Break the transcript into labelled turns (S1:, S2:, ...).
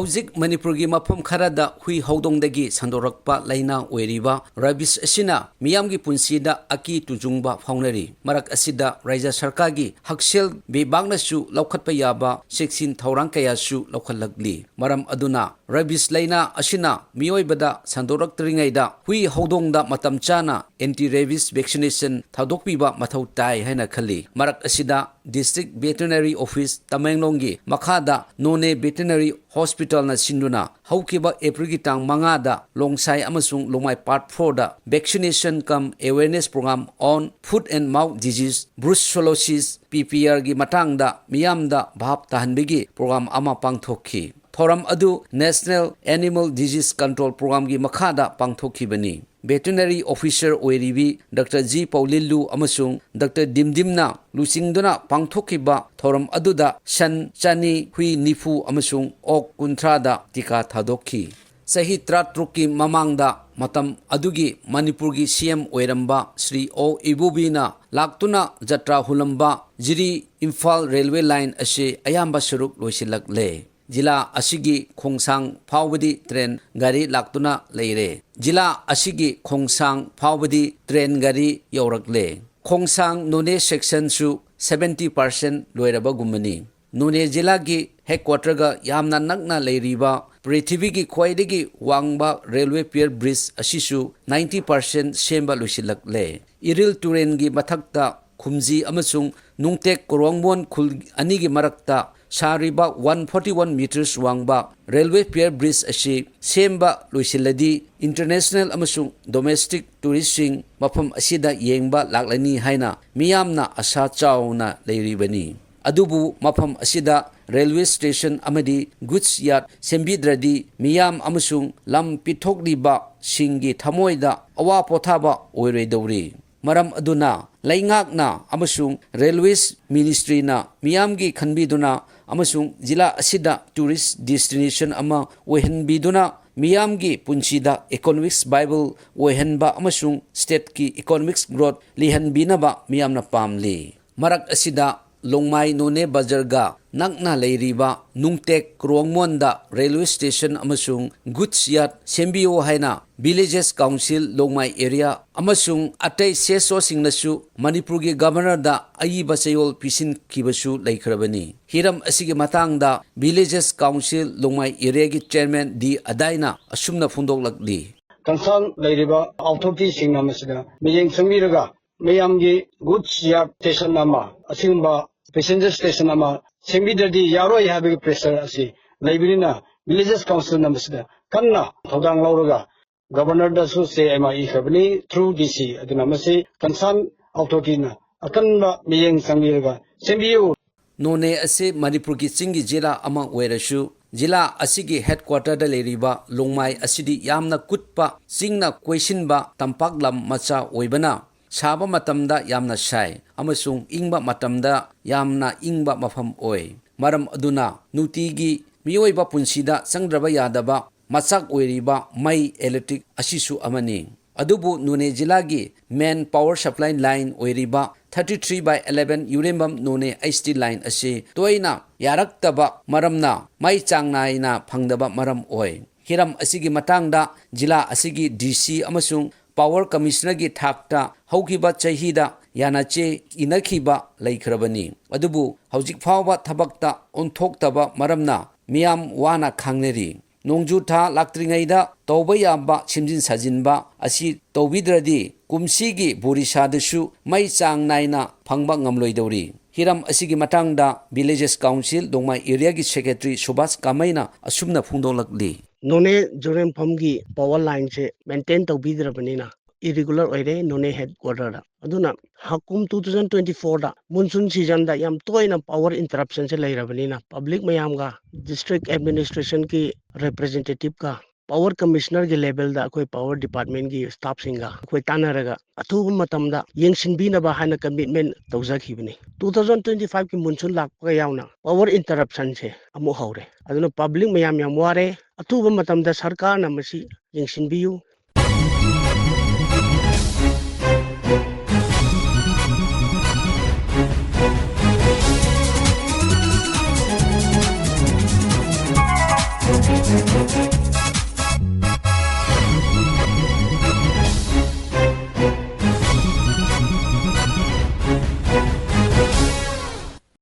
S1: Hauzik Manipurgi mafam kharada hui haudongdagi sandorokpa laina oiriba rabies asina miyamgi punsida aki tujungba faunari marak asida raja sarkagi haksel bibangnasu laukhatpa yaba seksin thaurang kayasu laukhatlagli maram aduna rabies laina asina miyoibada sandoroktringaida hui haudongda matam chana anti rabies vaccination thadokpiba mathau tai haina khali marak asida district veterinary office Tamenglonggi makhada Noney veterinary hospital na sinduna haukiba April gi tang mangada longsai amasung longmai part 4 da vaccination cum awareness program on foot and mouth disease brucellosis PPR gi matangda miyamda bhap tahanbigi program ama pangthokhi thoram adu National Animal Disease Control Program gi makhada pangthokhi bani veterinary officer oiribi Dr. G. Paulilu amasung Dr. Dimdimna lusingduna pangthokiba thoram aduda shan chani hui nifu amasung ok kuntrada tika thadokhi sahi tratruki mamangda matam adugi Manipurgi CM oiramba Sri O Ibubina laktuna jatra hulamba jiri Imphal railway line ase ayamba suruk loisilakle Jila asigi khongsang phawbadi train gari laktuna leire Jila asigi khongsang phawbadi train gari yaurakle khongsang Noney section su 70% loiraba gumani Noney jila gi headquarter ga yamna nakna leiriba Prithvi gi khwaidagi wangba railway pier bridge asisu 90% semba lusilakle Iril Turen gi mathakta khumji amasung nungtek korwangmon khul anigi marakta Sariba 141 meters wangba railway pier bridge ashi semba luisiladi international amasung domestic touristing mafam asida yengba laklani haina miyamna asa chauna leiribani adubu mafam asida railway station amadi goods yard sembidradi miyam amasung lam pithokliba singi thamoida awa pothaba oireidori maram aduna laingakna amasung railways ministry na miyamgi khanbiduna amasung jila asida tourist destination ama ohenbiduna miyamgi punchida economics bible ohenba amasung state ki economics growth lihanbinaba miyamna pamli marak asida longmai Noney bazarga nakna leiriba nungtek krongmonda railway station amasung goods yard sembio haina villages council longmai area amasung atay seso singnasu Manipurgi governor da ayiba sayol pisin kibasu laikhrabani hiram asigi matangda villages council longmai area gi chairman di adaina asumna phundoklakli
S2: concern leiriba authority singnamasida miyeng sangiraga mayamgi goods yard station nama asimba passenger station ama sembidadi yaroi habigi pressure asi laibirina villages council namasida kanna thodang lauraga governor da su se mai khabni through DC aduna masi concern authority na akanba miyeng sangiraga sembiu
S1: Noney ase Manipurgi chingi jila ama oirasu jila asigi headquarter da leiriba longmai asidi yamna kutpa chingna koisinba tampaklam macha oibana Saba matamda yamna shai amasung ingba matamda yamna ingba mafam oi maram aduna nutigi miyoiba punsida sangdraba yadaba masak oiriba mai electric asisu amani adubu Noney jilagi main power supply line oiriba 33/11 Urembam Noney IST line ase toina yaraktaba maramna mai changnaina phangdaba maram oi hiram asigi matangda jila asigi DC amasung Power Commissioner gi thakta haukiba chahida yanache inakhiba laikhrabani adubu haujik phawba thabakta onthokhtaba maramna miyam wana khangneri nongju tha laktringaida tawba yamba simjin sajinba asi tawbidradi kumsigi burisadasu mai chang naina phangba ngamloidori hiram asigi matangda villages council dongmai area gi secretary Subhas Kamei na asumna phungdolakli
S3: Noney Jorem Pamgi power line se maintain tawbidrabanina irregular oire Noney headquarter da aduna hakum 2024 da monsoon season da yam toina power interruption se leirabanina public mayam ga district administration ki representative ka power commissioner ki level da koi power department ki staff singa koi tanaraga athu matamda yengsinbina ba hana commitment tawjakhibani 2025 ki monsoon lakpa yauna power interruption se amu haure aduna public mayam yam ware athu matamda sarkar na masi yengsinbiyu